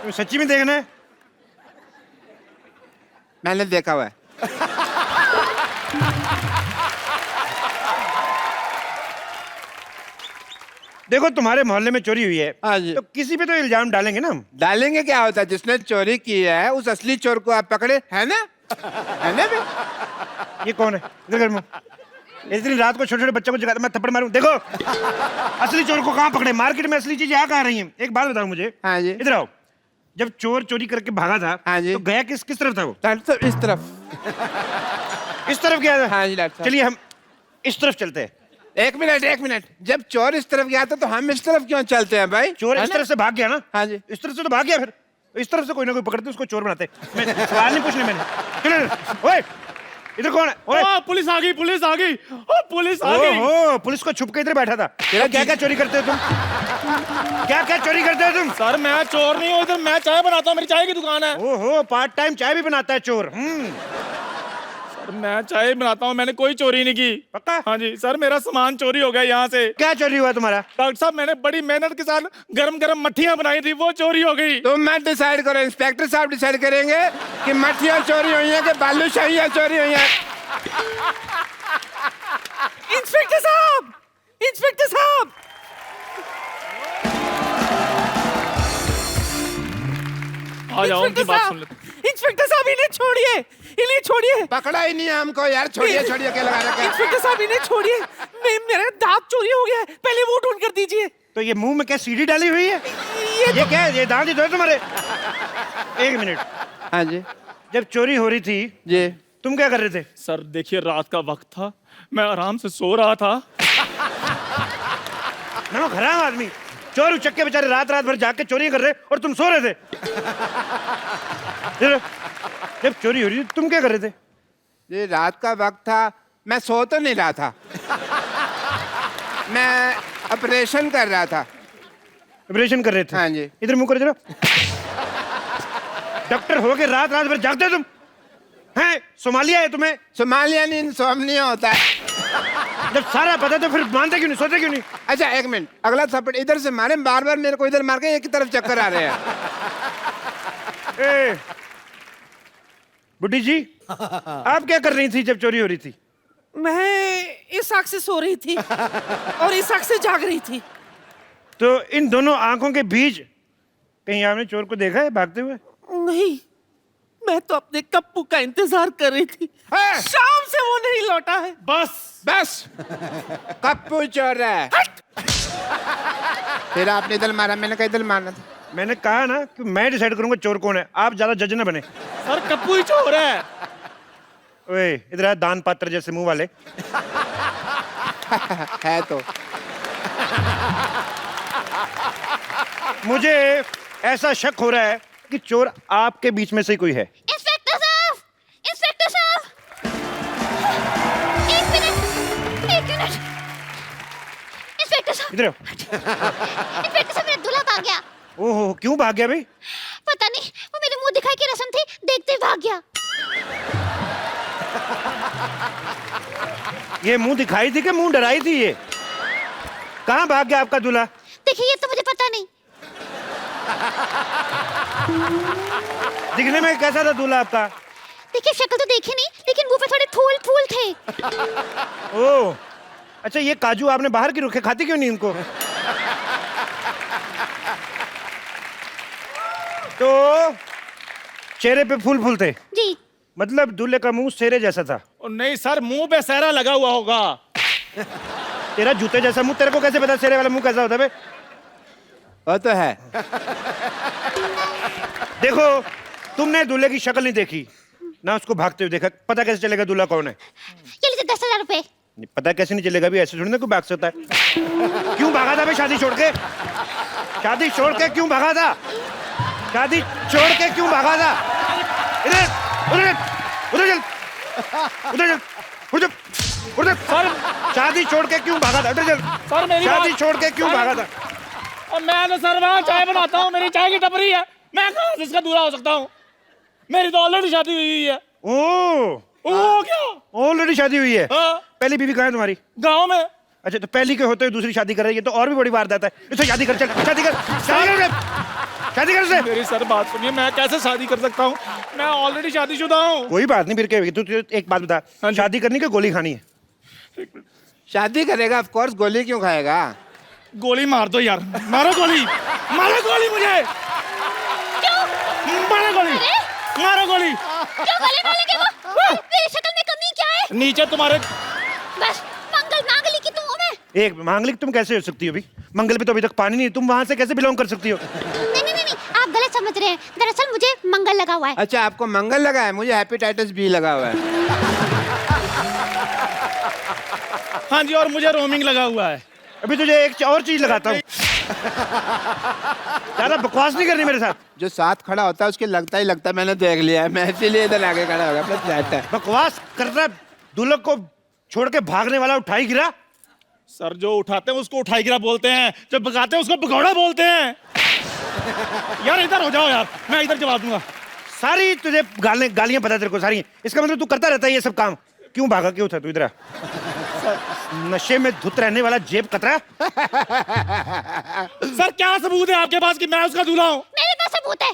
तो सच्ची में देखना है? मैंने देखा हुआ है। देखो तुम्हारे मोहल्ले में चोरी हुई है, हाँ जी। तो किसी पे तो इल्जाम डालेंगे ना हम। डालेंगे क्या होता है, जिसने चोरी की है उस असली चोर को आप पकड़े, है ना? है ना बे? ये कौन है? इधर कर मुंह। इतनी रात को छोटे छोटे बच्चों को जगाता, मैं थप्पड़ मारूं? देखो असली चोर को कहाँ पकड़े? मार्केट में असली चीजें यहाँ कहाँ रही हैं? एक बात बताओ मुझे। हाँ जी। इधर आओ। जब चोर चोरी करके भागा था, हाँ जी। तो गया किस किस तरफ था वो? तो इस तरफ। इस तरफ गया था। हाँ जी डॉक्टर साहब। चलिए हम इस तरफ चलते हैं। एक मिनट, जब चोर इस तरफ गया था तो हम इस तरफ क्यों चलते हैं भाई? चोर है इस ना? तरफ से भाग गया ना? हाँ जी। इस तरफ से तो भाग गया, फिर इस तरफ से कोई ना कोई पकड़ते उसको चोर बनाते। मैं सवाल नहीं पूछने मैंने। चलो ओए, इधर कौन है? ओए पुलिस आ गई, पुलिस आ गई, पुलिस आ गई। ओहो, पुलिस को छुप के इधर बैठा था। तेरा क्या क्या चोरी करते हो तुम? क्या क्या चोरी करते हो तुम? सर मैं चोर नहीं हूँ, इधर मैं चाय बनाता हूँ, मेरी चाय की दुकान है। ओहो, पार्ट टाइम चाय भी बनाता है चोर। सर मैं चाय बनाता हूँ, मैंने कोई चोरी नहीं की। पक्का? हाँ जी सर, मेरा सामान चोरी हो गया यहाँ से। क्या चोरी हुआ तुम्हारा? डॉक्टर साहब मैंने बड़ी मेहनत के साथ गरम गरम मट्ठियाँ बनाई थी, वो चोरी हो गई। तुम मत डिसाइड करो, इंस्पेक्टर साहब डिसाइड करेंगे कि मट्ठियाँ चोरी हुई हैं कि बालूशाहियाँ चोरी हुई हैं। इंस्पेक्टर साहब, इंस्पेक्टर साहब, आ जाओ, उनकी बात सुन लेते। इंस्पेक्टर साहब इन्हें छोड़िए, इन्हें छोड़िए। पकड़ा ही नहीं है हमको यार, छोड़िए क्या लगा रखा है? इंस्पेक्टर साहब इन्हें छोड़िए, मेरा दांत चोरी हो गया है, पहले वो ढूंढ कर दीजिए। तो ये मुंह में क्या सीढ़ी डाली हुई है? ये क्या है? ये दांत ही तो है तुम्हारे। एक मिनट, हाँ जी जब चोरी हो रही थी जी। तुम क्या कर रहे थे? सर देखिए रात का वक्त था, मैं आराम से सो रहा था। नमक हराम आदमी, चोर उचक्के बेचारे रात रात भर जाग के चोरी कर रहे और तुम सो रहे थे। जब चोरी हो रही थी तुम क्या कर रहे थे? ये रात का वक्त था, मैं सो तो नहीं रहा था, मैं ऑपरेशन कर रहा था। ऑपरेशन कर रहे थे? हाँ जी। इधर मुंह कर जरा। डॉक्टर हो के रात रात भर जागते हो तुम हैं? सोमालिया है तुम्हें? सोमालिया नहीं, इंसोम्निया होता है। जब सारा पता है तो फिर मानते क्यों नहीं, सोते क्यों नहीं? अच्छा एक मिनट, अगला थप्पड़ इधर से मारे, बार बार मेरे को इधर मार के एक ही तरफ चक्कर आ रहे हैं। ए, बुड्ढी जी आप क्या कर रही थी जब चोरी हो रही थी? मैं इस आंख से सो रही थी और इस आंख से जाग रही थी। तो इन दोनों आंखों के बीच कहीं आपने चोर को देखा है भागते हुए? नहीं, मैं तो अपने कप्पू का इंतजार कर रही थी। है? शाम से वो नहीं लौटा है। बस कप्पू चोर है। फिर आपने इधर मारा, मैंने कहा इधर मारना था। मैंने कहा ना कि मैं डिसाइड करूंगा चोर कौन है, आप ज्यादा जज ना बने। सर कप्पू ही चोर है। ओए इधर आ, दान पात्र जैसे मुंह वाले। है तो। मुझे ऐसा शक हो रहा है कि चोर आपके बीच में से ही कोई है। इंस्पेक्टर साहब, इंस्पेक्टर साहब, एक मिनट, इंस्पेक्टर साहब, इधर आओ। इंस्पेक्टर साहब मेरा दूल्हा भाग गया। ओहो, क्यों भाग गया भाई? पता नहीं, वो मेरे मुंह दिखाई की रस्म थी, देखते ही भाग गया। ये मुंह दिखाई थी कि मुंह डराई थी? ये कहाँ भाग गया आपका दूल्हा? देखिए ये तो मुझे पता नहीं। दिखने में कैसा था दूल्हा आपका? देखिए शक्ल तो देखी नहीं, लेकिन मुंह पे थोड़े फूल फूल थे। ओह अच्छा, ये काजू आपने बाहर की रखे, खाती क्यों नहीं इनको? तो चेहरे पे फूल फूल थे, जी। मतलब दूल्हे का मुंह शेरे जैसा था। और नहीं सर, मुंह पे सहरा लगा हुआ होगा। तेरा जूते जैसा मुंह, तेरे को कैसे पता शेरे वाला मुंह कैसा होता है बे? वो तो है। देखो तुमने दूल्हे की शक्ल नहीं देखी ना, उसको भागते हुए देखा, पता कैसे चलेगा दूल्हा कौन है? ये लीजिए 10,000 रुपए। पता कैसे नहीं चलेगा भी, ऐसे थोड़ी ना कोई भाग सकता है। क्यों भागा था बे शादी छोड़ के? शादी छोड़ के क्यों भागा था? शादी छोड़ के क्यों भागा था? इधर उधर उधर चल, उधर चल, उधर उधर। सर शादी छोड़ के क्यों भागा था? उधर चल। सर मेरी शादी बात- छोड़ के क्यों भागा था? और मैं तो सर वहाँ चाय बनाता हूँ, मेरी चाय की टपरी है, मैं कहाँ से इसका दूल्हा हो सकता हूँ? मेरी तो ऑलरेडी शादी हुई है। ओ क्या? ऑलरेडी शादी हुई है? हाँ, पहली बीवी कहाँ है तुम्हारी? गाँव में। अच्छा, तो पहली के होते हुए दूसरी शादी कर रही है, तो और भी बड़ी बात है। इससे शादी कर, चल शादी कर, शादी कर, शादी शादी कर से। मेरी सर बात सुनिए, मैं कैसे शादी कर सकता हूँ? मैं ऑलरेडी शादीशुदा हूँ। कोई बात नहीं, फिर क्या तू एक बात बता, हाँ जी। शादी करनी कि गोली खानी है? शादी करेगा ऑफ कोर्स, गोली क्यों खाएगा? गोली मार दो यार, मारो गोली, मारो गोली मुझे, मारो गोली, मारो गोली। क्यों गले मारेंगे वो? मेरी शक्ल में कमी क्या है? नीचे तुम्हारे बस मंगल मांगली की तुम हो मैं। एक मांगलिक तुम कैसे हो सकती हो? अभी मंगल पे तो अभी तक पानी नहीं, तुम वहां से कैसे बिलोंग कर सकती हो? नहीं, आप गलत समझ रहे हैं। दरअसल मुझे मंगल लगा हुआ है। अच्छा, आपको मंगल लगा है, मुझे हेपेटाइटिस बी लगा हुआ है। हाँ जी, और मुझे रोमिंग लगा हुआ है। अभी तुझे एक और चीज लगाता हूँ। ज्यादा बकवास नहीं करनी मेरे साथ। जो साथ खड़ा होता है उसके लगता ही लगता है, मैंने देख लिया है, मैं इसीलिए इधर आगे खड़ा हो गया, अपना फ्लैट है। बकवास कर रहा है, दुल्हन को छोड़ के भागने वाला उठाई गिरा। सर, जो उठाते हैं उसको उठाई गिरा बोलते हैं, जो भगाते हैं उसको भगौड़ा बोलते हैं। यार इधर हो जाओ यार, मैं इधर जवाब दूंगा। सारी तुझे गालियां पता तेरे को सारी। इसका मतलब तू करता रहता है ये सब काम। क्यों भागा, क्यों था तू इधर? नशे में धुत रहने वाला जेब कतरा। सर, क्या सबूत है आपके पास कि मैं उसका दूल्हा हूँ? मेरे पास सबूत है।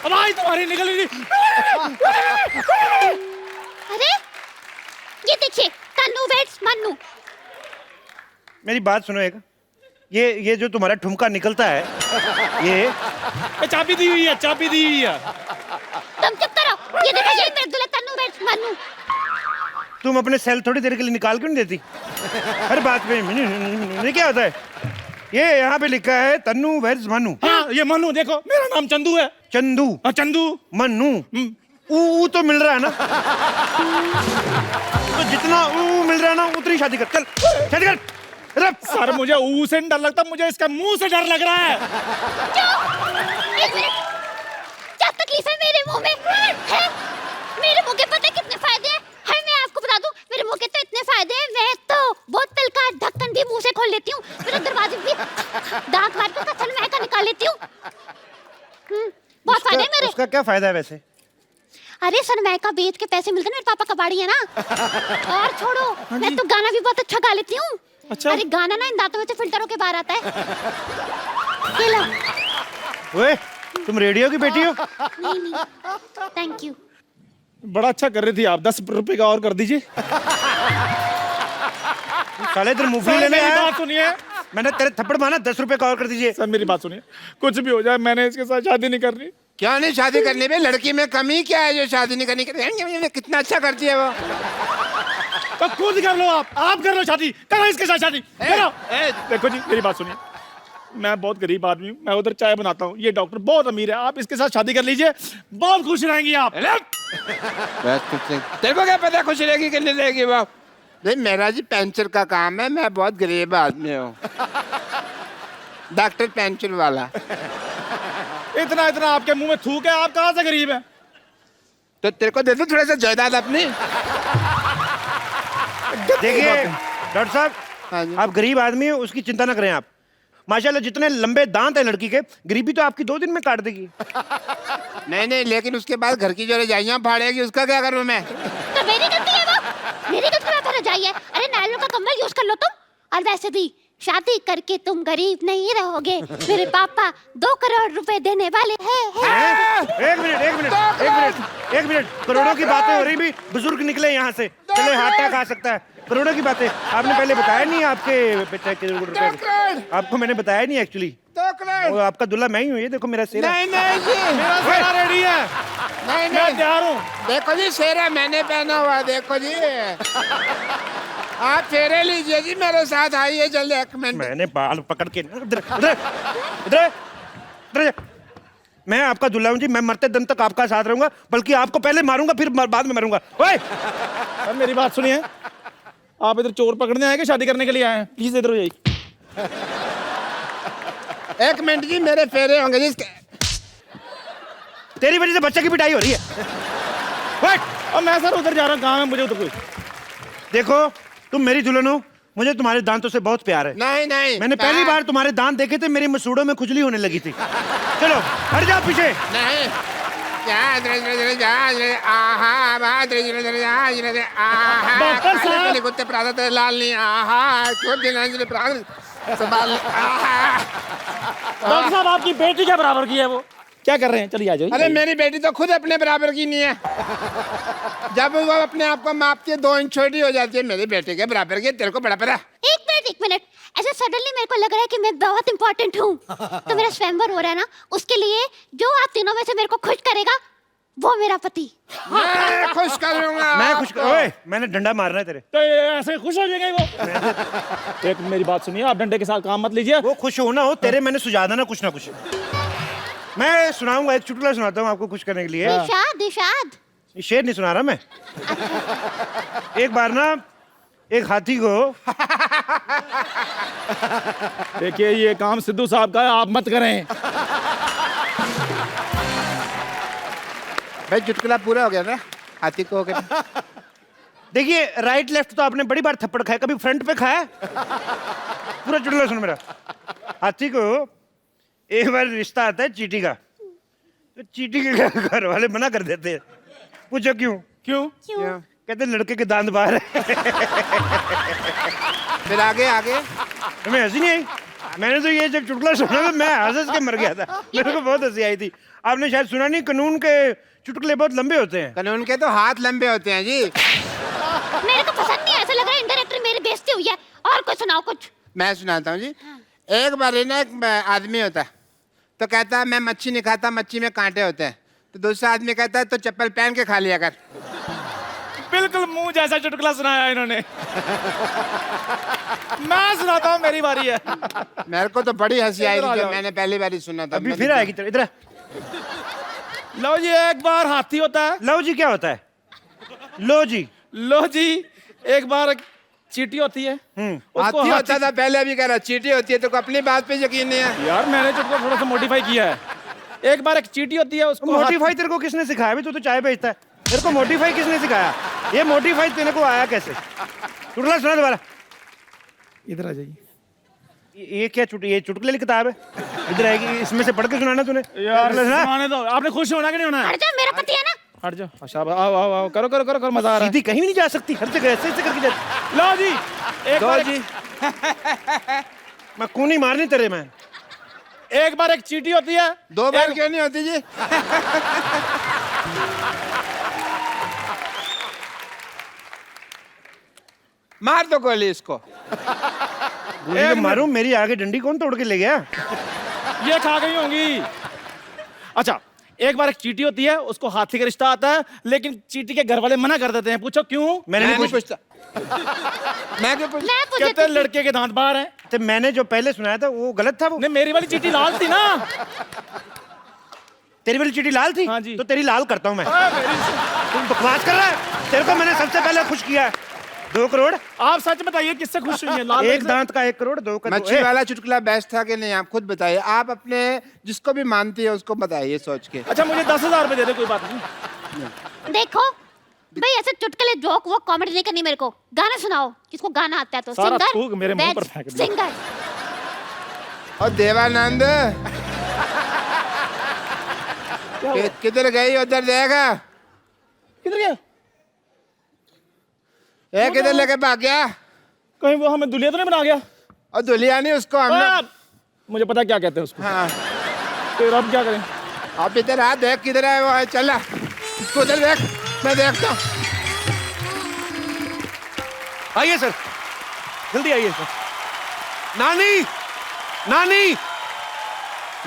आवाज तुम्हारी निकल रही। अरे ये देखिए, तन्नू वेट्स मन्नू। मेरी बात सुनो एक, ये जो तुम्हारा ठुमका निकलता है, ये चाबी दी हुई है, चाबी दी हुई है। तुम चुप करो। ये देखो, ये मेरे दूल्हा तन्नू वेट्स मन्नू। तुम अपने सेल थोड़ी देर के लिए निकाल क्यों नहीं देती? हर बात में क्या होता है? ये यहाँ पे लिखा है तन्नू वेट्स मन्नू। हाँ, ये मन्नू देखो, मेरा नाम चंदू है। चंदू, हाँ, चंदू। मन्नू, ऊ तो मिल रहा है ना? तो जितना ऊ मिल रहा है ना, उतनी शादी कर। चल शादी कर। सर, मुझे ऊ से डर लगता, मुझे इसका मुंह से डर लग रहा है। एक मिनट, क्या तकलीफ है मेरे मुंह में? है? मेरे मुंह के पता है कितने फायदे हैं? मैं आपको बता दूं, मेरे मुंह के तो इतने फायदे हैं, मैं तो बोतल का ढक्कन भी मुंह से खोल लेती हूँ, मेरे दरवाजे भी दांत मार के कचन महका निकाल लेती हूँ। बहुत फायदे हैं मेरे। उसका क्या फायदा है वैसे? अरे सनमाइका बेच के पैसे मिलते हैं, मेरे पापा कबाड़ी है ना। और छोड़ो, मैं तो गाना भी बहुत अच्छा गा लेती हूँ। अच्छा? अरे गाना ना इन दांतों में से फिल्टर होके बाहर आता है। ये लो। ओए, तुम रेडियो की बेटी हो? नहीं, थैंक यू। बड़ा अच्छा कर रही थी आप, 10 रुपए का और कर दीजिए। साले इधर मूवी सर, लेने मेरी आया? बात सुनिए। मैंने तेरे थप्पड़ मारा, 10 रुपए का और कर दीजिए। सर, मेरी बात सुनिए, कुछ भी हो जाए मैंने इसके साथ शादी नहीं करनी। क्यों नहीं शादी करने में? लड़की में कमी क्या है जो शादी नहीं करनी? कितना अच्छा करती है वो। तो खुद कर लो, आप कर लो शादी, करो इसके साथ शादी करो। देखो जी, मेरी बात सुनिए, मैं बहुत गरीब आदमी हूँ, मैं उधर चाय बनाता हूँ, ये डॉक्टर बहुत अमीर है, आप इसके साथ शादी कर लीजिए, बहुत खुश रहेंगी आप। तेरे को क्या पता खुश रहेगी कि नहीं रहेगी वो? नहीं, मेरा जी पेंचर का काम है, मैं बहुत गरीब आदमी हूँ। डॉक्टर पेंचर वाला। इतना आपके मुंह में थूक है, आप कहाँ से गरीब हैं? तो तेरे को दे दो थोड़ा सा जायदाद अपनी। देखिए डॉक्टर साहब, हाँ जी। आप गरीब आदमी हैं, उसकी चिंता ना करें आप। माशाल्लाह जितने लंबे दांत हैं लड़की के, गरीबी तो आपकी 2 दिन में काट देगी। नहीं, लेकिन उसके बाद घर की जो रजाइयाँ फाड़ेगी उसका क्या करूँ मैं? तो मेरी गलती है वो, मेरी गलती पर जाइए। अरे नायलों का कंबल यूज कर लो तुम। और वैसे भी शादी करके तुम गरीब नहीं रहोगे, मेरे पापा 2 करोड़ रुपए देने वाले हैं। एक मिनट, करोड़ों की बातें हो रही भी, बुजुर्ग निकले यहाँ से, चले हाथा खा सकता है। करोड़ों की बातें आपने पहले बताया नहीं, आपके बेटे के रुपए आपको मैंने बताया नहीं एक्चुअली। 2 करोड़। आपका दूल्हा मैं ही हूँ, ये देखो मेरा सेरा। नहीं जी, मेरा सेरा रेडी है, नहीं मैं तैयार हूँ। देखो जी, सेरा मैंने पहना हुआ, देखो जी। आप फेरे लीजिए जी, मेरे साथ आइए जल्दी, 1 मिनट। मैंने बाल पकड़ के इधर मैं आपका दूल्हा हूँ जी, मैं मरते दम तक आपका साथ रहूंगा, बल्कि आपको पहले मारूंगा फिर बाद में मरूंगा। ओए सर, मेरी बात सुनिए, आप इधर चोर पकड़ने आए कि शादी करने के लिए आए हैं? प्लीज इधर हो जाइए। 1 मिनट जी, मेरे फेरे होंगे जी। तेरी वजह से बच्चे की पिटाई हो रही है। और मैं सर उधर जा रहा हूँ, काम है मुझे उधर कोई। देखो तुम मेरी दुल्हन हो, मुझे तुम्हारे दांतों से बहुत प्यार है। नहीं, मैंने पहली बार तुम्हारे दांत देखे थे, मेरी मसूड़ों में खुजली होने लगी थी। चलो हट जाओ पीछे। नहीं, डॉक्टर साहब, कुत्ते प्रातः लाल नहीं, आहा क्यों दिन संभाल। डॉक्टर साहब आपकी बेटी के बराबर की है वो, क्या कर रहे हैं? चलिए आ जाइए। अरे मेरी बेटी तो खुद अपने बराबर की नहीं है। जब वो अपने आप को मापती है 2 इंच छोटी हो जाती है, मेरी बेटी के बराबर की। तेरे को बड़ा पता? एक मिनट, ऐसे सडनली मेरे को लग रहा है कि मैं बहुत इंपॉर्टेंट हूँ। तो मेरा स्वयंवर हो रहा है ना, उसके लिए जो आप तीनों में से मेरे को खुश करेगा वो मेरा पति। मैं खुश करूंगा। मैं खुश ओए, मैंने डंडा मारना है तेरे। तो ये ऐसे खुश हो जाएंगे वो। एक मेरी बात सुनिए, आप डंडे के साथ काम मत लीजिए। वो खुश हो ना हो, तेरे मैंने सुझा देना कुछ ना कुछ। मैं सुनाऊंगा, एक चुटकुला सुनाता हूँ आपको खुश करने के लिए। दिशाद शेर नहीं सुना रहा मैं। एक बार ना एक हाथी को देखिए ये काम सिद्धू साहब का है, आप मत करें। भाई चुटकुला पूरा हो गया ना? हाथी को हो गया। देखिए राइट लेफ्ट तो आपने बड़ी बार थप्पड़ खाया, कभी फ्रंट पे खाया? पूरा चुटकुला सुन मेरा। हाथी को एक बार रिश्ता आता है चींटी का, तो चींटी के घर वाले मना कर देते हैं। पूछो क्यों? क्यों? कहते लड़के के दांत बाहर है। फिर आगे तुम्हें हंसी नहीं आई? मैंने तो ये जब चुटकुला सुना तो मैं हंस के मर गया था। मेरे को बहुत हंसी आई थी। आपने शायद सुना नहीं, कानून के चुटकुले बहुत लंबे होते हैं। कानून के तो हाथ लंबे होते हैं जी। मेरे को पसंद नहीं, ऐसा लग रहा है इंडायरेक्टली मेरी बेइज्जती हुई है। और कुछ सुनाओ कुछ। मैं सुनाता हूँ जी। एक बार ना एक आदमी होता है, तो कहता है मैं मच्छी नहीं खाता, मच्छी में कांटे होते हैं। तो दूसरा आदमी कहता है तो चप्पल पहन के खा लिया कर। बिल्कुल मुंह जैसा चुटकुला सुनाया इन्होंने। मैं सुनाता हूँ, मेरी बारी है। मेरे को तो बड़ी हंसी आई थी जब मैंने पहली बार सुना था। अभी फिर आएगी इधर। लो जी, एक बार हाथी होता है। लो जी क्या होता है? लो जी एक बार चींटी होती है। उसको हाथी होता था पहले, अभी कह रहा चींटी होती है। तो अपनी बात पे यकीन नहीं है यार, मैंने चुटकुला थोड़ा सा मॉडिफाई किया है। एक बार एक चींटी होती है, उसको मोटिफाई तेरे को किसने सिखाया? अभी तू तो चाय बेचता है, तेरे को मोटिफाई किसने सिखाया? ये मोटिफाई तेरे को आया कैसे? चुटकुला सुना दोबारा। इधर आ जाइए। ये क्या ये चुटकुले की किताब है? इधर आएगी, इसमें से पढ़ के सुनाना तूने। यार चुटकुला सुना। सुनाने दो। आपने खुश होना कि नहीं होना? हट जा, मेरा पति है ना। हट जाओ। अच्छा आओ आओ आओ, करो करो करो करो, मजा आ रहा है। सीधी कहीं भी नहीं जा सकती, हर जगह ऐसे ऐसे करके जाती। लो जी, एक बार जी मैं कूनी मारनी तेरे में। एक बार एक चींटी होती है। 2 बार क्यों नहीं होती जी? मार दो गोली इसको। मारूं? मेरी आगे डंडी कौन तोड़ के ले गया? ये खा गई होंगी। अच्छा, एक बार एक चींटी होती है, उसको हाथी का रिश्ता आता है, लेकिन चींटी के घर वाले मना कर देते हैं। पूछो क्यों? मैंने नहीं पूछता। मैं क्यों पूछता? मैं पूछती कहते हैं लड़के के दांत बाहर हैं। तो मैंने जो पहले सुनाया था वो गलत था। वो नहीं, मेरी वाली चींटी लाल थी ना। तेरी वाली चीटी लाल थी? हाँ जी। तो तेरी लाल करता हूं मैं। तुम बकवास कर रहा है। तेरे को मैंने सबसे पहले खुश किया है। 2 करोड़। आप सच बताइए किससे खुश हुई है? लाल एक दांत का 1 करोड़, 2 का मच्छी वाला चुटकुला बेस्ट था कि नहीं? आप खुद बताइए। आप अपने जिसको भी मानती है उसको बताइए सोच के। अच्छा, मुझे 10,000 रुपए दे दे, कोई बात नहीं। देखो भाई, ऐसे चुटकुले जोक वो कॉमेडी नहीं करनी मेरे को। गाना सुनाओ, किसको गाना आता है तो। सारा सिंगर थूक मेरे मुंह पर फेंक दिया। सिंगर। और देवानंद किधर गई? उधर देखा। किधर गया? ये किधर लेके भाग गया? कहीं वो हमें दुलिया तो नहीं बना गया? और दुलिया नहीं, उसको हमने। मुझे पता क्या कहते हैं उसको। हाँ, तो अब क्या करें? आप इधर आ, देख किधर है वो। चला उसको उधर देख, मैं देखता हूँ। आइए सर, जल्दी आइए सर। नानी, नानी,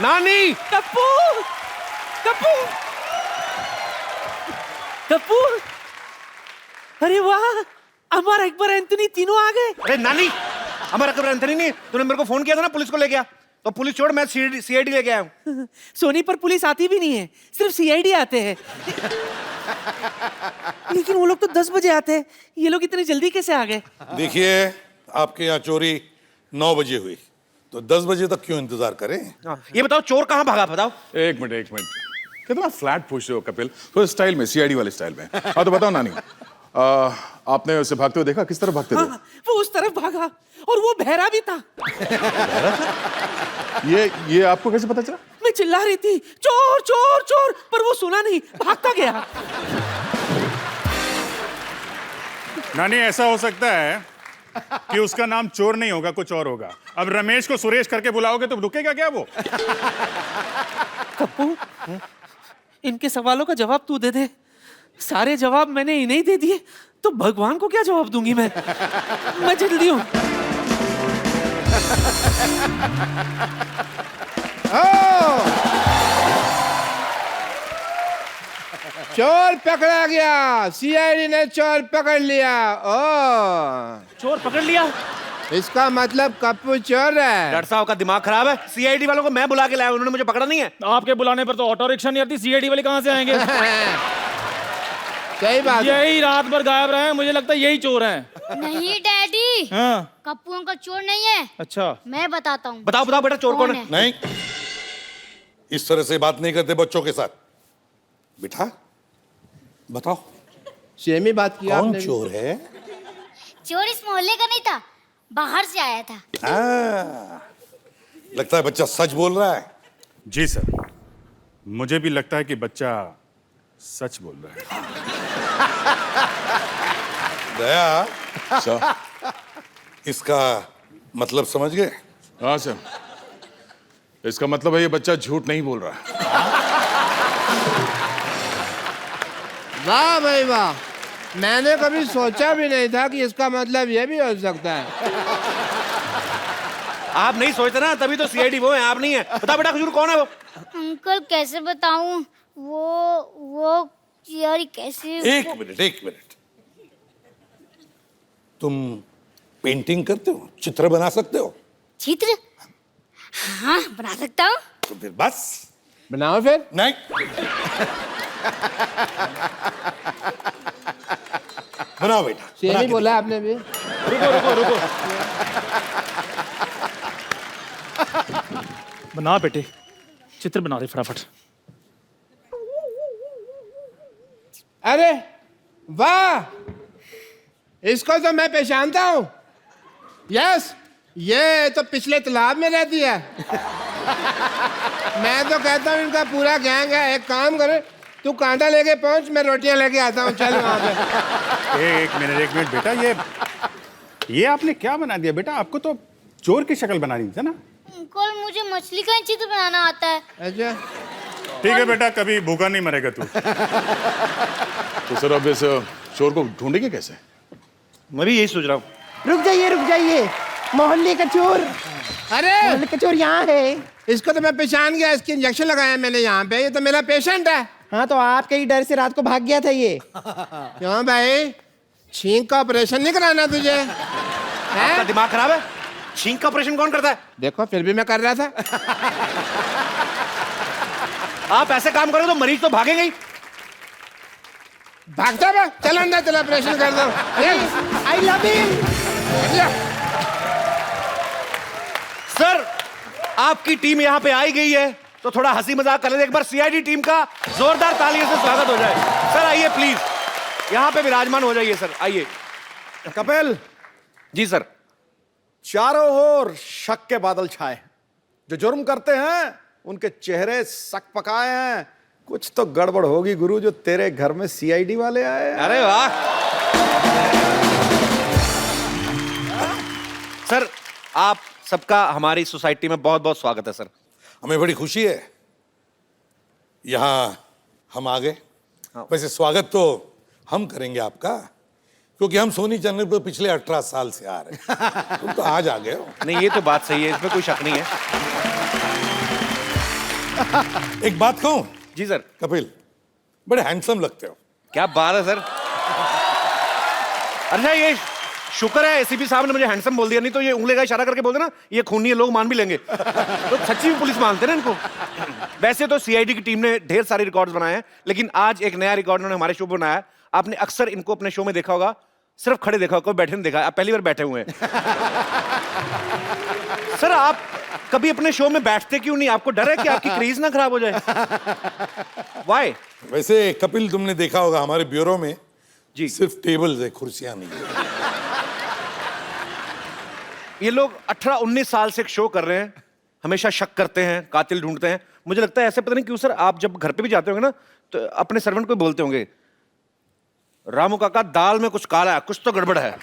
नानी। कप्पू, कप्पू, कप्पू। अरे वाह, अमर अकबर एंथनी तीनों आ गए। अरे नानी, हमारा कब्र अंतरी नहीं। तूने मेरे को फोन किया था ना, पुलिस को ले गया। तो पुलिस छोड़, मैं सीआईडी लेके आया हूँ। सोनी पर पुलिस आती भी नहीं है, सिर्फ सीआईडी आते हैं। लेकिन वो लोग तो 10 बजे आते हैं, ये लोग इतनी जल्दी कैसे आ गए? देखिए, आपके यहाँ चोरी 9 बजे हुई, तो 10 बजे तक क्यों इंतजार करें? ये बताओ चोर कहाँ भागा? बताओ। एक मिनट कितना फ्लैट पूछ रहे हो कपिल, तो स्टाइल में, सीआईडी वाले स्टाइल में। हाँ तो बताओ नानी, आपने उसे भागते हुए देखा? किस तरफ भागते थे? हाँ, वो उस तरफ भागा और वो बहरा भी था। ये आपको कैसे पता चला? मैं चिल्ला रही थी चोर चोर चोर, पर वो सुना नहीं, भागता गया। नानी, ऐसा हो सकता है कि उसका नाम चोर नहीं होगा, कुछ और होगा। अब रमेश को सुरेश करके बुलाओगे तो रुकेगा क्या वो? कप्पू, इनके सवालों का जवाब तू दे दे। सारे जवाब मैंने इन्हें दे दिए तो भगवान को क्या जवाब दूंगी मैं? मैं जल्दी हूँ। चोर पकड़ा गया, सीआईडी ने चोर पकड़ लिया। ओ, चोर पकड़ लिया? इसका मतलब कप्पू चोर है। डॉक्टर साहब का दिमाग खराब है। सीआईडी वालों को मैं बुला के लाया, उन्होंने मुझे पकड़ा नहीं है। आपके बुलाने पर तो ऑटो रिक्शा नहीं आती, सीआईडी वाले कहाँ से आएंगे? सही बात है। यही रात भर गायब रहे हैं, मुझे लगता है यही चोर हैं। नहीं डैडी, हाँ, कप्पू अंकल चोर नहीं है। अच्छा। मैं बताता हूँ। बताओ बताओ बेटा, चोर कौन है? नहीं, इस तरह से बात नहीं करते बच्चों के साथ। बेटा बताओ, सेम ही बात किया कौन आपने भी। चोर है? चोर इस मोहल्ले का नहीं था, बाहर से आया था। लगता है बच्चा सच बोल रहा है। जी सर, मुझे भी लगता है कि बच्चा सच बोल रहा है। दया, सर। इसका मतलब समझ गए? हाँ सर, इसका मतलब है ये बच्चा झूठ नहीं बोल रहा है। वाह भाई वाह, मैंने कभी सोचा भी नहीं था कि इसका मतलब ये भी हो सकता है। आप नहीं सोचते ना, तभी तो सीआईडी वो है, आप नहीं है। बता बेटा, खजूर कौन है वो? अंकल कैसे बताऊं? वो यार कैसे? एक मिनट। तुम पेंटिंग करते हो, चित्र बना सकते हो? चित्र? हाँ बना सकता हूँ। तो फिर बस बनाओ फिर। नहीं, बनाओ बेटा। सेम बना ही के बोला आपने भी। रुको। बना बेटे, चित्र बना दे फटाफट। अरे वाह, इसको तो मैं पहचानता हूँ। यस, ये तो पिछले तालाब में रहती है। मैं तो कहता हूँ इनका पूरा गैंग है। एक काम करे, तू कांटा लेके पहुंच, मैं रोटियां लेके आता हूँ। चल वहां पे। एक मिनट बेटा, ये आपने क्या बना दिया बेटा? आपको तो चोर की शक्ल बनानी थी ना। अंकल मुझे मछली का चित्र बनाना आता है। अच्छा, ठीक है बेटा, कभी भूखा नहीं मरेगा तू। तो सर अब इस चोर को ढूंढेंगे कैसे? मैं भी यही सोच रहा हूँ। रुक जाइए, मोहल्ले का चोर, अरे मोहल्ले का चोर यहाँ है। इसको तो मैं पहचान गया, इसकी इंजेक्शन लगाया मैंने यहाँ पे। ये तो मेरा पेशेंट है। हाँ तो आपके ही डर से रात को भाग गया था ये। क्यों भाई, छींक का ऑपरेशन नहीं कराना तुझे? आपका दिमाग खराब है? छींक का ऑपरेशन कौन करता है? देखो फिर भी मैं कर रहा था। आप ऐसे काम करो तो मरीज तो भागेंगे ही। भागता है, चल अंदर, चल ऑपरेशन कर दो। I love him. सर, आपकी टीम यहाँ पे आई गई है तो थोड़ा हंसी मजाक कर लेते। एक बार सीआईडी टीम का जोरदार तालियों से स्वागत हो जाए। सर आइए प्लीज, यहाँ पे विराजमान हो जाइए। सर आइए। कपिल जी सर। चारों ओर शक के बादल छाए। जो जुर्म करते हैं उनके चेहरे सक पकाए हैं। कुछ तो गड़बड़ होगी गुरु, जो तेरे घर में सीआईडी वाले आए हैं। अरे वाह सर, आप सबका हमारी सोसाइटी में बहुत बहुत स्वागत है सर। हमें बड़ी खुशी है यहाँ हम आ गए। वैसे स्वागत तो हम करेंगे आपका, क्योंकि हम सोनी चैनल पर पिछले 18 साल से आ रहे हैं। तुम तो आज आ गए हो। नहीं, ये तो बात सही है, इसमें कोई शक नहीं है। एक बात कहूं जी सर। कपिल, बड़े हैंडसम लगते हो। क्या बात है सर। अच्छा, ये शुक्र है एसीपी साहब ने मुझे हैंडसम बोल दिया, नहीं तो ये उंगली का इशारा करके बोलते ना ये खूनी है, लोग मान भी लेंगे। तो सच्ची में पुलिस मानते ना इनको। वैसे तो सीआईडी की टीम ने ढेर सारे रिकॉर्ड्स बनाए हैं, लेकिन आज एक नया रिकॉर्ड उन्होंने हमारे शो पर बनाया। आपने अक्सर इनको अपने शो में देखा होगा, सिर्फ खड़े देखा होगा, बैठे नहीं देखा। आप पहली बार बैठे हुए हैं। सर आप कभी अपने शो में बैठते क्यों नहीं? आपको डर है कि आपकी क्रेज ना खराब हो जाए? Why? वैसे कपिल, तुमने देखा होगा हमारे ब्यूरो में जी सिर्फ टेबल्स है, कुर्सियां नहीं है। ये लोग 18-19 साल से एक शो कर रहे हैं, हमेशा शक करते हैं, कातिल ढूंढते हैं। मुझे लगता है ऐसे, पता नहीं क्यों सर, आप जब घर पे भी जाते होंगे ना तो अपने सर्वेंट को बोलते होंगे, रामू काका दाल में कुछ काला है, कुछ तो गड़बड़ है।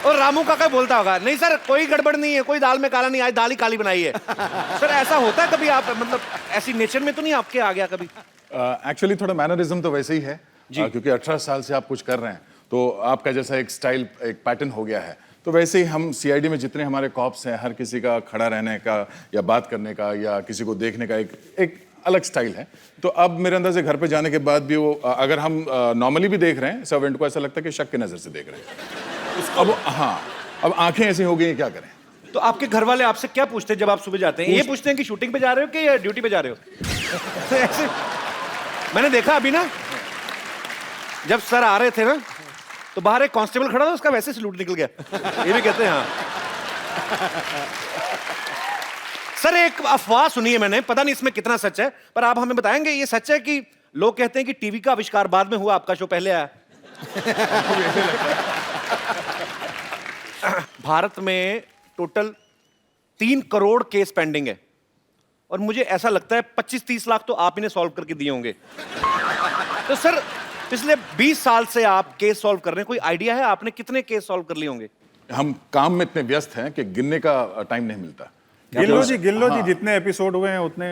और रामू काका बोलता होगा नहीं सर कोई गड़बड़ नहीं है, कोई दाल में काला नहीं, आज दाल ही काली बनाई है। सर ऐसा होता है कभी, आप मतलब ऐसी नेचर में तो नहीं आपके आ गया कभी? एक्चुअली थोड़ा मैनरिज्म तो वैसे ही है क्योंकि 18 साल से आप कुछ कर रहे हैं तो आपका जैसा एक स्टाइल, एक पैटर्न हो गया है। तो वैसे ही हम सीआईडी में जितने हमारे कॉप्स हैं, हर किसी का खड़ा रहने का या बात करने का या किसी को देखने का एक अलग स्टाइल है। तो अब मेरे अंदर से घर पे जाने के बाद भी वो अगर हम नॉर्मली भी देख रहे हैं सर्वेंट को, ऐसा लगता है कि शक की नजर से देख रहे हैं। अब हाँ, अब आंखें ऐसी हो गई हैं, क्या करें। तो आपके घर वाले आपसे क्या पूछते हैं जब आप सुबह जाते हैं? ये पूछते हैं कि शूटिंग पे जा रहे हो कि ड्यूटी पे जा रहे हो? तो ऐसे मैंने देखा अभी ना, जब सर आ रहे थे ना तो बाहर एक कांस्टेबल खड़ा था, उसका वैसे सलूट निकल गया। ये भी कहते हैं हाँ। सर एक अफवाह सुनी है मैंने, पता नहीं इसमें कितना सच है, पर आप हमें बताएंगे ये सच है कि लोग कहते हैं कि टीवी का आविष्कार बाद में हुआ, आपका शो पहले आया? भारत में टोटल 3 करोड़ केस पेंडिंग है और मुझे ऐसा लगता है 25-30 लाख तो आप इन्हें सॉल्व करके दिए होंगे। तो सर पिछले 20 साल से आप केस सॉल्व कर रहे हैं, कोई आइडिया है आपने कितने केस सॉल्व कर लिए होंगे? हम काम में इतने व्यस्त हैं कि गिनने का टाइम नहीं मिलता। गिल्लो जी जितने एपिसोड हुए हैं उतने।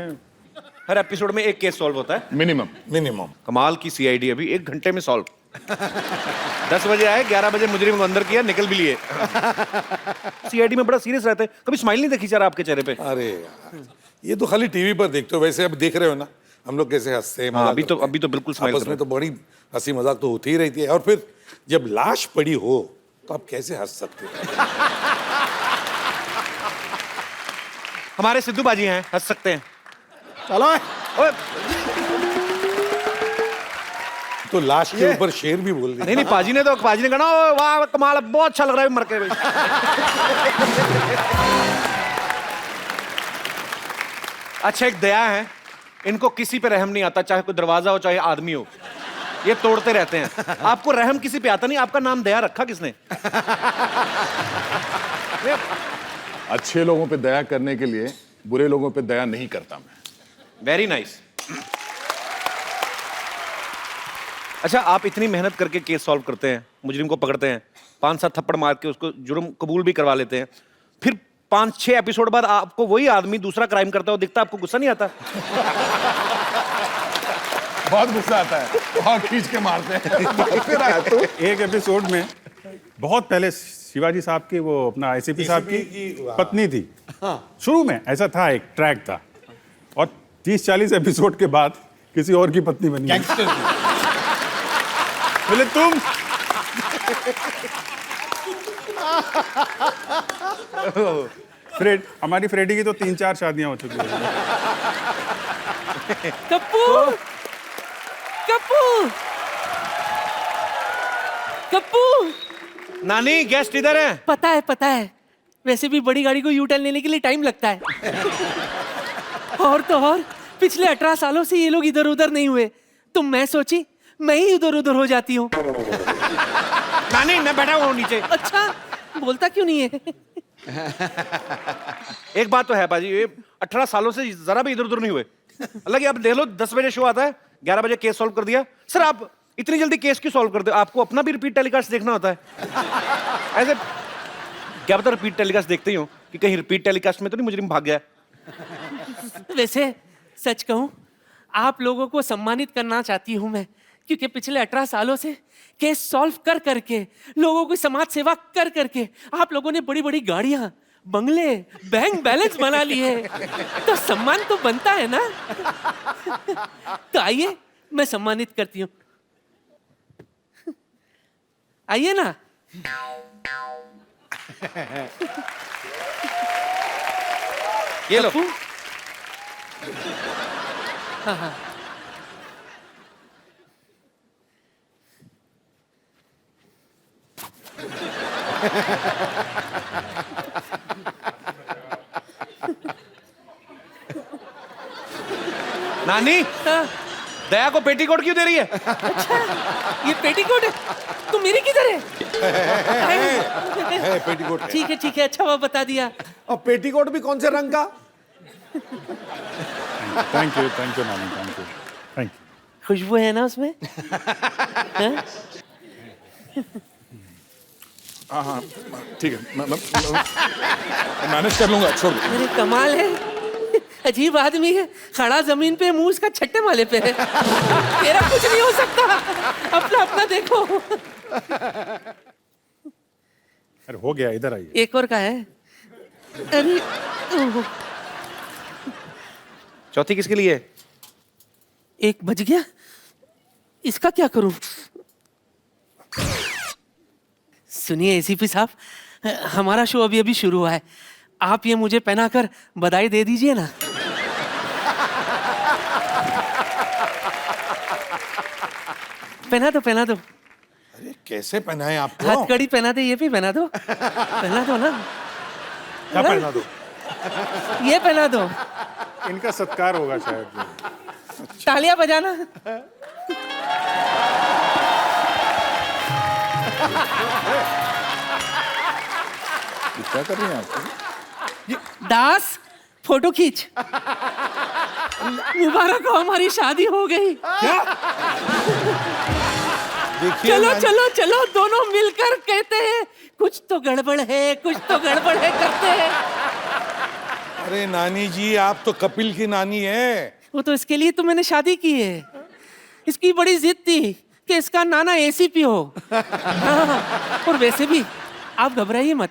हर एपिसोड में एक केस सॉल्व होता है मिनिमम। कमाल की सीआईडी, अभी 1 घंटे में सॉल्व। 10 बजे आए, 11 बजे मुजरिम को अंदर किया, निकल भी लिए। सीआईडी में बड़ा सीरियस रहते हैं, कभी स्माइल नहीं देखी सर आपके चेहरे पे? अरे यार, ये तो खाली टीवी पर देखते हो, वैसे अब देख रहे हो ना हम लोग कैसे हंसते हैं। हाँ, अभी तो बिल्कुल स्माइल आपस में तो बड़ी हंसी मजाक तो होती ही रहती है, और फिर जब लाश पड़ी हो तो आप कैसे हंस सकते हो? हमारे सिद्धू बाजी हैं, हंस सकते हैं। चलो ओए, तो लाश के ऊपर शेर भी बोल दिया। नहीं पाजी ने कहा "ओ, वाह कमाल, बहुत अच्छा लग रहा है मर के"। अच्छा एक दया है, इनको किसी पे रहम नहीं आता, चाहे कोई दरवाजा हो चाहे आदमी हो, ये तोड़ते रहते हैं। आपको रहम किसी पे आता नहीं, आपका नाम दया रखा किसने? अच्छे लोगों पे दया करने के लिए बुरे लोगों पे दया नहीं करता मैं। Very nice. अच्छा आप इतनी मेहनत करके केस सॉल्व करते हैं, मुजरिम को पकड़ते हैं, 5-7 थप्पड़ मार के उसको जुर्म कबूल भी करवा लेते हैं, फिर 5-6 एपिसोड बाद आपको वही आदमी दूसरा क्राइम करता हो दिखता, आपको गुस्सा नहीं आता? बहुत गुस्सा आता है, बहुत खींच के मारते हैं। फिर आया तो एक एपिसोड में बहुत पहले शिवाजी साहब की, वो अपना आईसीपी साहब की पत्नी थी। शुरू में ऐसा था, एक ट्रैक था, और 30-40 एपिसोड के बाद किसी और की पत्नी बनी। बोले तुम हमारी फ्रेडी की तो 3-4 शादियां हो चुकी हैं। कप्पू कप्पू कप्पू, नानी गेस्ट इधर है। पता है, वैसे भी बड़ी गाड़ी को यू टर्न लेने के लिए टाइम लगता है। और तो और पिछले 18 सालों से ये लोग इधर उधर नहीं हुए, तो मैं सोची मैं ही इधर उधर हो जाती हूँ। नानी मैं बैठा हुआ हूँ नीचे। अच्छा बोलता क्यों नहीं है? एक बात तो है पाजी, ये 18 सालों से जरा भी इधर उधर नहीं हुए। हालांकि आप देख लो 10 बजे शो आता है, 11 बजे केस सॉल्व कर दिया। सर आप इतनी जल्दी केस क्यों सॉल्व करते हो? आपको अपना भी रिपीट टेलीकास्ट देखना होता है? ऐसे क्या पता रिपीट टेलीकास्ट देखते ही हो कि कहीं रिपीट टेलीकास्ट में तो नहीं मुजरिम भाग गया? वैसे सच कहूं, आप लोगों को सम्मानित करना चाहती हूं मैं, क्योंकि पिछले 18 सालों से केस सॉल्व कर करके, लोगों की समाज सेवा कर करके आप लोगों ने बड़ी बड़ी गाड़ियां, बंगले, बैंक बैलेंस बना लिए, तो सम्मान तो बनता है ना। तो आइए मैं सम्मानित करती हूँ, आइए ना। ये लो। हाँ। नानी दया को पेटीकोट क्यों दे रही है? अच्छा ये पेटीकोट है, तो मेरी किधर है? पेटीकोट है। ठीक है, अच्छा वो बता दिया। और पेटीकोट भी कौन से रंग का? थैंक यू नानी, थैंक यू। खुशबू है ना उसमें? हाँ हाँ ठीक है, मैं मैनेज कर लूंगा, छोड़ दो। अरे कमाल है, अजीब आदमी है, खड़ा जमीन पे, मुंह उसका छट्टे माले पे है। तेरा कुछ नहीं हो सकता, अपना अपना देखो। अरे हो गया, इधर आइए। एक और का है। अरे ओह, चौथी किसके लिए? एक बज गया, इसका क्या करूं? सुनिए एसीपी साहब, हमारा शो अभी अभी शुरू हुआ है, आप ये मुझे पहनाकर बधाई दे दीजिए ना। पहना दो, पहना दो। अरे कैसे पहनाए आपको? हथकड़ी पहना दे, ये भी पहना दो, पहना दो ना। क्या पहना दो? ये पहना दो। इनका सत्कार होगा शायद। तालियां बजाना। ये क्या कर रही हैं आप? दास, फोटो खींच। मुबारक हो, हमारी शादी हो गई। देखिए चलो नानी- चलो चलो, दोनों मिलकर कहते हैं कुछ तो गड़बड़ है, कुछ तो गड़बड़ है करते हैं। अरे नानी जी, आप तो कपिल की नानी है। वो तो इसके लिए तो मैंने शादी की है। इसकी बड़ी जिद थी कि इसका नाना एसीपी हो। हाँ, और वैसे भी आप घबराइए मत,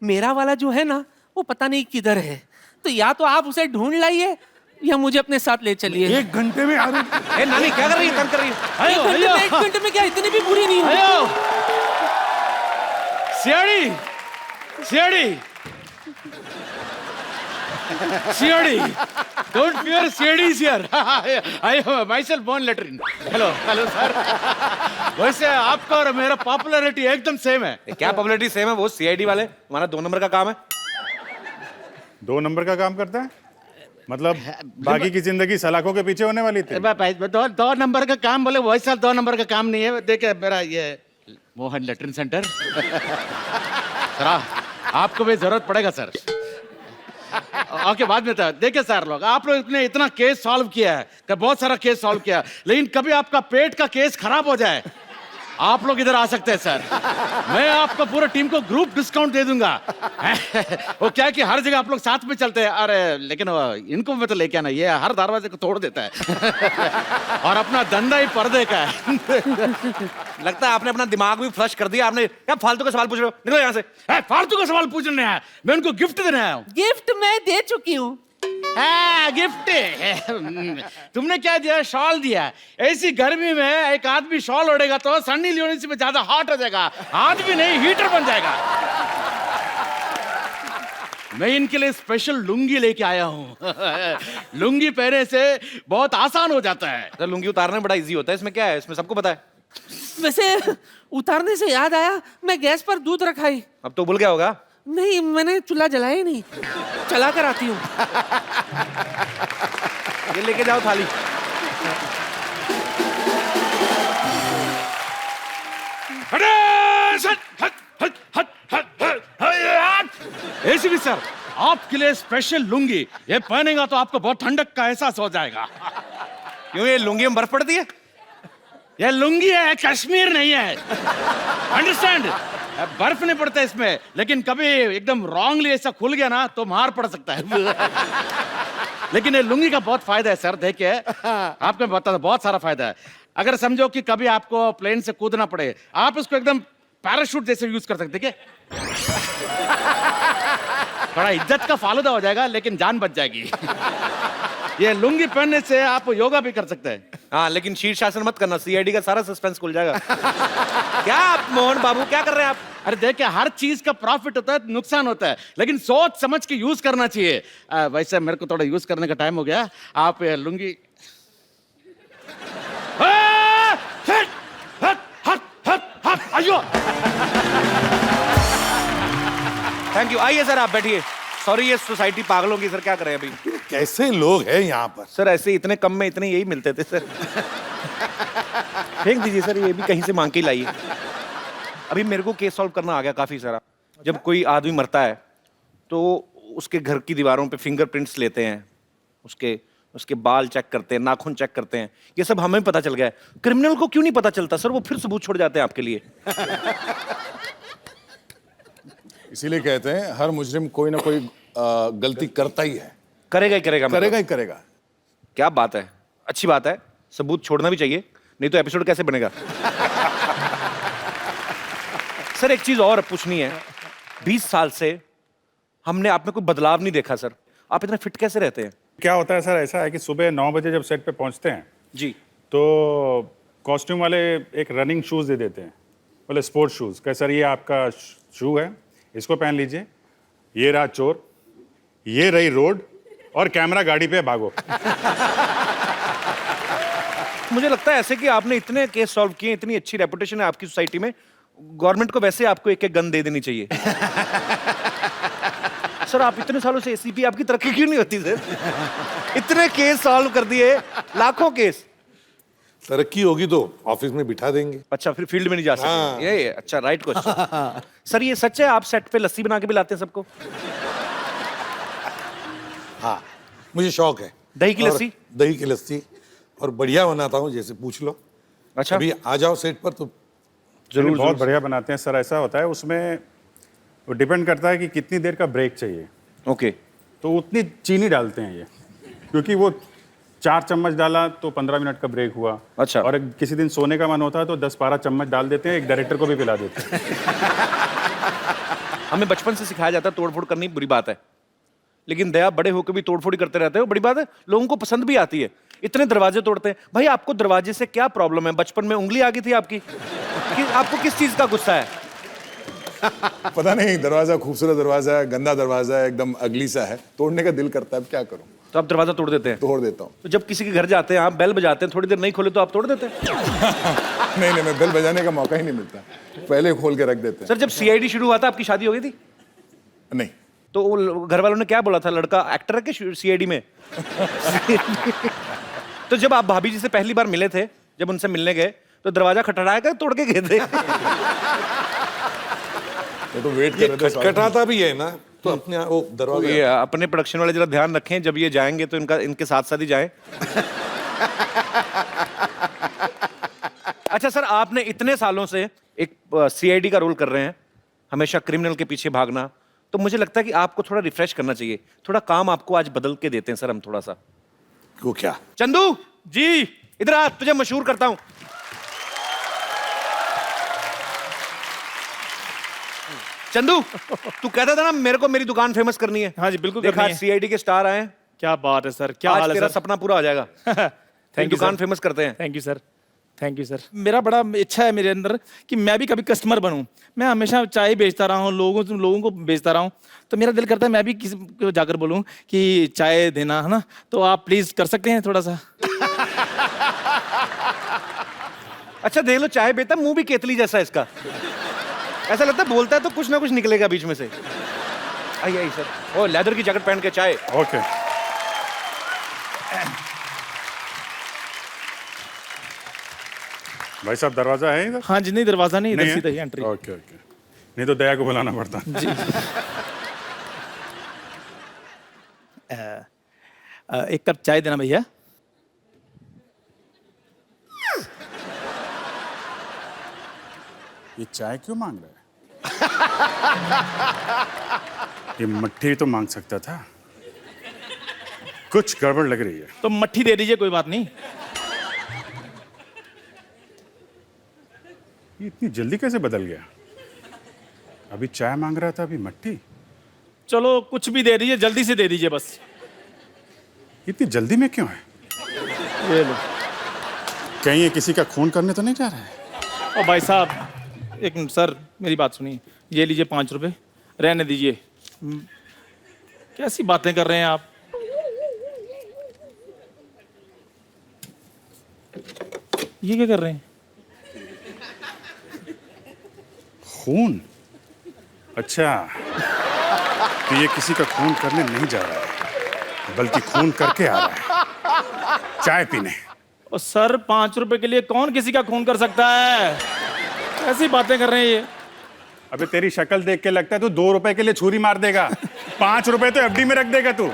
मेरा वाला जो है ना वो पता नहीं किधर है, तो या तो आप उसे ढूंढ लाइए या मुझे अपने साथ ले चलिए। 1 घंटे में अरे ए नानी क्या कर रही है? तंग कर रही है? एक घंटे में क्या, इतनी भी बुरी नहीं हो। CID, CID, CID, don't fear, CID is here. I have myself born lettering. Hello, hello sir. वैसे आपका और मेरा पॉपुलैरिटी एकदम सेम है। क्या पॉपुलैरिटी सेम है? वो सीआईडी वाले, हमारा 2 नंबर का काम है। 2 नंबर का काम करता है मतलब बाकी की जिंदगी सलाखों के पीछे होने वाली थी। दो नंबर का काम बोले, वैसा 2 नंबर का काम नहीं है। देखिए मेरा ये मोहन लेटरिन सेंटर। सर आपको भी जरूरत पड़ेगा सर। ओके बाद में था। देखिए सर, लोग आप लोग ने इतना केस सॉल्व किया है, बहुत सारा केस सॉल्व किया, लेकिन कभी आपका पेट का केस खराब हो जाए, आप लोग इधर आ सकते हैं सर। मैं आपको पूरा टीम को ग्रुप डिस्काउंट दे दूंगा। वो क्या है कि हर जगह आप लोग साथ में चलते हैं। अरे लेकिन इनको मैं तो लेके आना, ये हर दरवाजे को तोड़ देता है। और अपना धंधा ही पर्दे का है। लगता है आपने अपना दिमाग भी फ्लश कर दिया। आपने क्या फालतू का सवाल पूछ रहे हो? निकलो यहाँ से। फालतू का सवाल पूछने आया, मैं उनको गिफ्ट देने आया हूँ। गिफ्ट मैं दे चुकी हूँ। गिफ्ट तुमने क्या दिया? शॉल दिया। ऐसी गर्मी में एक आदमी शॉल ओढ़ेगा तो सन्नी लियोनी से ज्यादा हॉट हो जाएगा, आदमी नहीं हीटर बन जाएगा। मैं इनके लिए स्पेशल लुंगी लेके आया हूँ। लुंगी पहने से बहुत आसान हो जाता है। तो लुंगी उतारना बड़ा इजी होता है, इसमें क्या है? इसमें सबको पता है। वैसे उतारने से याद आया, मैं गैस पर दूध रखाई। अब तो भूल गया होगा। नहीं, मैंने चूल्हा जलाया ही नहीं, चला कर आती हूँ। ये लेके जाओ थाली। एसीपी सर, आपके लिए स्पेशल लुंगी, ये पहनेगा तो आपको बहुत ठंडक का एहसास हो जाएगा। क्यों, ये लुंगी में बर्फ पड़ती है? ये लुंगी है, कश्मीर नहीं है। अंडरस्टैंड? बर्फ नहीं पड़ता इसमें, लेकिन कभी एकदम रॉन्गली ऐसा खुल गया ना तो मार पड़ सकता है। लेकिन ये लुंगी का बहुत फायदा है सर। देखिए आपको बता, बहुत सारा फायदा है। अगर समझो कि कभी आपको प्लेन से कूदना पड़े, आप इसको एकदम पैराशूट जैसे यूज कर सकते। ठीक है, थोड़ा इज्जत का फालूदा हो जाएगा लेकिन जान बच जाएगी। ये लुंगी पहनने से आप योगा भी कर सकते हैं। हाँ, लेकिन शीर्षासन मत करना, सीआईडी का सारा सस्पेंस खुल जाएगा। क्या आप मोहन बाबू क्या कर रहे हैं आप? अरे देखिए, हर चीज का प्रॉफिट होता है, नुकसान होता है, लेकिन सोच समझ के यूज करना चाहिए। वैसे मेरे को थोड़ा यूज करने का टाइम हो गया। आप ये लुंगी अयो, थैंक यू। आइए सर, आप बैठिए। सॉरी, ये सोसाइटी पागलों की। सर क्या करें अभी? कैसे लोग हैं यहाँ पर? सर ऐसे इतने कम में इतने यही मिलते थे सर। फेंक दीजिए सर, ये भी कहीं से मांग के ही लाइए। अभी मेरे को केस सॉल्व करना आ गया काफी सारा। जब कोई आदमी मरता है तो उसके घर की दीवारों पे फिंगरप्रिंट्स लेते हैं, उसके बाल चेक करते हैं, नाखून चेक करते हैं। ये सब हमें पता चल गया है। क्रिमिनल को क्यों नहीं पता चलता सर? वो फिर सबूत छोड़ जाते हैं आपके लिए। इसीलिए कहते हैं हर मुजरिम कोई ना कोई गलती करता ही है। करेगा ही करेगा मतलब। करेगा ही करेगा। क्या बात है, अच्छी बात है। सबूत छोड़ना भी चाहिए, नहीं तो एपिसोड कैसे बनेगा। सर एक चीज और पूछनी है, 20 साल से हमने आप में कोई बदलाव नहीं देखा सर, आप इतना फिट कैसे रहते हैं? क्या होता है सर, ऐसा है कि सुबह 9 बजे जब सेट पे पहुंचते हैं जी, तो कॉस्ट्यूम वाले एक रनिंग शूज़ दे देते हैं, बोले स्पोर्ट शूज़। कह सर ये आपका शू है, इसको पहन लीजिए, ये रहा चोर, ये रही रोड, और कैमरा गाड़ी पे भागो। मुझे लगता है ऐसे कि आपने इतने केस सॉल्व किए, इतनी अच्छी रेपुटेशन है आपकी सोसाइटी में, गवर्नमेंट को वैसे आपको एक एक गन दे देनी चाहिए। सर आप इतने सालों से एसीपी, आपकी तरक्की क्यों नहीं होती सर? इतने केस सॉल्व कर दिए, लाखों केस। तरक्की होगी तो ऑफिस में बिठा देंगे। अच्छा फिर फील्ड में नहीं जा सकते। हाँ। ये अच्छा, राइट क्वेश्चन। सर ये सच है आप सेट पे लस्सी बना के भी लाते हैं सबको? हाँ, मुझे शौक है दही की और लस्सी? दही की लस्सी, और बढ़िया बनाता हूँ, जैसे पूछ लो। अच्छा अभी आ जाओ सेट पर तो जरूर, बहुत बढ़िया बनाते हैं सर। ऐसा होता है उसमें, वो डिपेंड करता है कि कितनी देर का ब्रेक चाहिए। ओके। तो उतनी चीनी डालते हैं ये, क्योंकि वो 4 चम्मच डाला तो 15 मिनट का ब्रेक हुआ। अच्छा। और किसी दिन सोने का मन होता है तो 10-12 चम्मच डाल देते हैं, एक डायरेक्टर को भी पिला देते हैं। हमें बचपन से सिखाया जाता है तोड़फोड़ करनी बुरी बात है, लेकिन दया बड़े होकर भी तोड़फोड़ ही करते रहते हो, बड़ी बात है, लोगों को पसंद भी आती है। इतने दरवाजे तोड़ते हैं भाई, आपको दरवाजे से क्या प्रॉब्लम है? बचपन में उंगली आ गई थी आपकी कि आपको किस चीज का गुस्सा है? पता नहीं, दरवाजा खूबसूरत दरवाजा है, गंदा दरवाजा है, एकदम अगली सा है, तोड़ने का दिल करता है, अब क्या करूं? तो आप दरवाजा तोड़ देते हैं? तोड़ देता हूँ। तो जब किसी के घर जाते हैं आप बेल बजाते हैं, थोड़ी देर नहीं खोले तो आप तोड़ देते हैं? नहीं नहीं, मैं बेल बजाने का मौका ही नहीं मिलता, पहले खोल के रख देते हैं। सर जब सीआईडी शुरू हुआ था आपकी शादी हो गई थी? नहीं। तो वो घर वालों ने क्या बोला था, लड़का एक्टर है कि सीआईडी में? तो जब आप भाभी जी से पहली बार मिले थे, जब उनसे मिलने गए, तो दरवाजा खटखटाया कर तोड़ के गए थे? तो वेट ये कर रहे थे। खटखटाता भी है ना, तो अपने वो तो दरवाजा। ये अपने प्रोडक्शन वाले जरा ध्यान रखें, जब ये जाएंगे तो इनके साथ साथ ही जाएं। अच्छा सर, आपने इतने सालों से एक सीआईडी का रोल कर रहे हैं, हमेशा क्रिमिनल के पीछे भागना, तो मुझे लगता है कि आपको थोड़ा रिफ्रेश करना चाहिए। थोड़ा काम आपको आज बदल के देते हैं सर हम थोड़ा सा। वो क्या? चंदू जी इधर आ, तुझे मशहूर करता हूं। चंदू तू कहता था ना मेरे को मेरी दुकान फेमस करनी है। हाँ जी बिल्कुल देखा करनी है। सीआईडी के स्टार आए हैं, क्या बात है सर, क्या आज हाल है तेरा सर। सपना पूरा हो जाएगा। थैंक यू दुकान सर। फेमस करते हैं। Thank you sir, thank you sir. मेरा बड़ा इच्छा है मेरे अंदर कि मैं भी कभी कस्टमर बनूं। मैं हमेशा चाय बेचता रहा हूं, लोगों को बेचता रहा हूं, तो मेरा दिल करता है मैं भी किसी को जाकर बोलूं कि चाय देना, है ना? तो आप प्लीज कर सकते हैं थोड़ा सा? अच्छा देख लो, चाय बेटा मुंह भी केतली जैसा है इसका, ऐसा लगता है बोलता है तो कुछ ना कुछ निकलेगा बीच में से। आइए आइए सर। ओ लेदर की जैकेट पहन के चाय। ओके। भाई साहब दरवाजा है इधर? हाँ जी, नहीं दरवाजा नहीं, इधर नहीं है? सीधा ही एंट्री। ओके ओके, नहीं तो दया को बुलाना पड़ता। जी। एक कप चाय देना भैया। ये चाय क्यों मांग रहा है? ये मट्ठी तो मांग सकता था, कुछ गड़बड़ लग रही है। तो मट्ठी दे दीजिए, कोई बात नहीं। ये इतनी जल्दी कैसे बदल गया? अभी चाय मांग रहा था, अभी मट्ठी। चलो कुछ भी दे दीजिए, जल्दी से दे दीजिए बस। इतनी जल्दी में क्यों है? ये लो। कहीं ये किसी का खून करने तो नहीं जा रहा है? ओ भाई साहब, एक मिनट सर, मेरी बात सुनिए। ये लीजिए 5 रुपए, रहने दीजिए। कैसी बातें कर रहे हैं आप? ये क्या कर रहे हैं? खून? अच्छा, तो ये किसी का खून करने नहीं जा रहा है, बल्कि खून करके आ रहा है चाय पीने। ओ सर, 5 रुपए के लिए कौन किसी का खून कर सकता है? ऐसी बातें कर रहे हैं ये। अबे तेरी शक्ल देख के लगता है तू 2 रुपए के लिए छुरी मार देगा, 5 रुपए तो एफडी में रख देगा तू।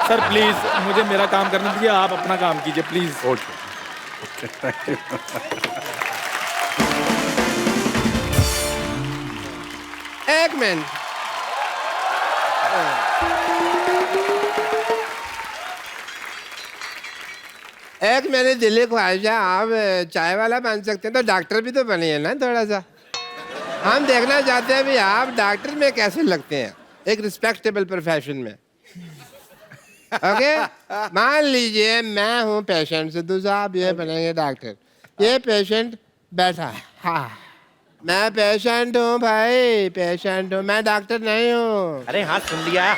सर प्लीज मुझे मेरा काम करने दीजिए, आप अपना काम कीजिए please. Okay okay, thank you. एक मिनट, एक मेरी दिल्ली ख्वाहिश है, आप चाय वाला बन सकते हैं तो डॉक्टर भी तो बनिए ना थोड़ा सा। हम देखना चाहते हैं भी आप डॉक्टर में कैसे लगते हैं, एक रिस्पेक्टेबल प्रोफेशन में। ओके, मान लीजिए मैं हूँ पेशेंट से, दूसरा आप ये बनेंगे डॉक्टर। ये पेशेंट बैठा है, हाँ मैं पेशेंट हूँ भाई, पेशेंट हूँ, मैं डॉक्टर नहीं हूँ। अरे हाँ सुन लिया।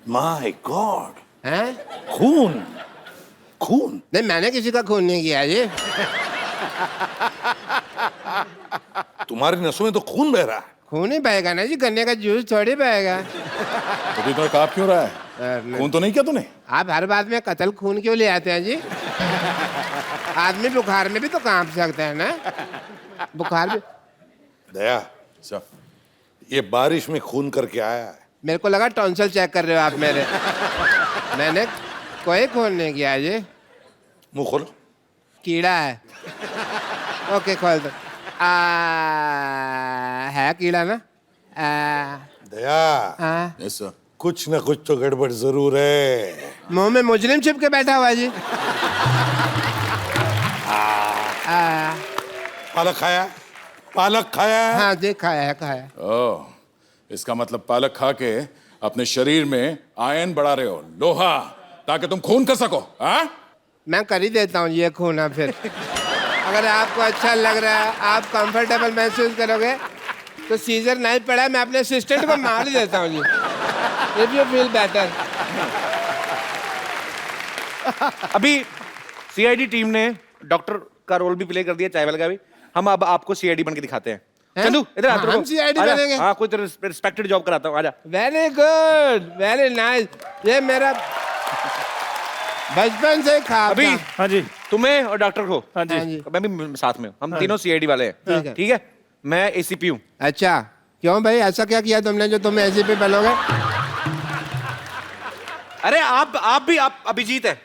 माय गॉड, हैं? खून खून। नहीं, मैंने किसी का खून नहीं किया जी। तुम्हारी नसों में तो खून बह रहा है। खून ही बहेगा ना जी, गन्ने का जूस थोड़ी बहेगा। तो इतना काप क्यों रहा है? खून तो नहीं किया तूने? आप हर बात में कत्ल खून क्यों ले आते हैं जी? आदमी बुखार में भी तो कांप सकता है ना, बुखार भी। दया, अच्छा, ये बारिश में खून करके आया है। मेरे को लगा टॉन्सिल चेक कर रहे हो आप मेरे। मैंने कोई खून नहीं किया जी। मुंह खोलो। कीड़ा है। ओके खोल दो। है कीड़ा ना? दया, यस सर। कुछ न कुछ तो गड़बड़ जरूर है। मुंह में मुजरिम छिप के बैठा हुआ है जी। पालक खाया? पालक खाया? हाँ जी, खाया है, खाया है। ओह, इसका मतलब पालक खा के अपने शरीर में आयन बढ़ा रहे हो, लोहा, ताकि तुम खून कर सको। हाँ, मैं कर ही देता हूँ ये खून। अब फिर अगर आपको अच्छा लग रहा है, आप कंफर्टेबल महसूस करोगे तो सीजर नहीं पड़ा, मैं अपने असिस्टेंट को मार ही देता हूँ जी। If you feel better. अभी सीआईडी टीम ने डॉक्टर का रोल भी प्ले कर दिया, चाय वाले का भी। हम अब आपको सीआईडी बन के दिखाते हैं। चंदू इधर आ। हाँ, हम CID आजा। बनेंगे? हाँ, कोई रिस्पेक्टेड जॉब कराता हूँ, आजा। Very good, very nice. ये मेरा बचपन से ख्वाब अभी था। हाँ जी, तुम्हें और डॉक्टर को, हाँ जी। मैं भी साथ में, हम तीनों सीआईडी वाले ठीक हैं। है। ठीक है, मैं एसीपी हूँ। अच्छा, क्यों भाई, ऐसा क्या किया तुमने जो तुम ऐसे पे बनोगे? अरे आप भी अभिजीत है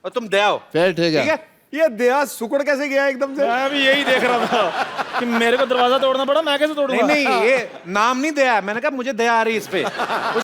और तुम दया हो। फिर ठीक ठीक है। है, ये दया सुकड़ कैसे गया एकदम से? मैं भी यही देख रहा था कि मेरे को दरवाजा तोड़ना पड़ा, मैं कैसे तोड़ूंगा? नहीं ये नाम नहीं दया, मैंने कहा मुझे दया आ रही है इस पे।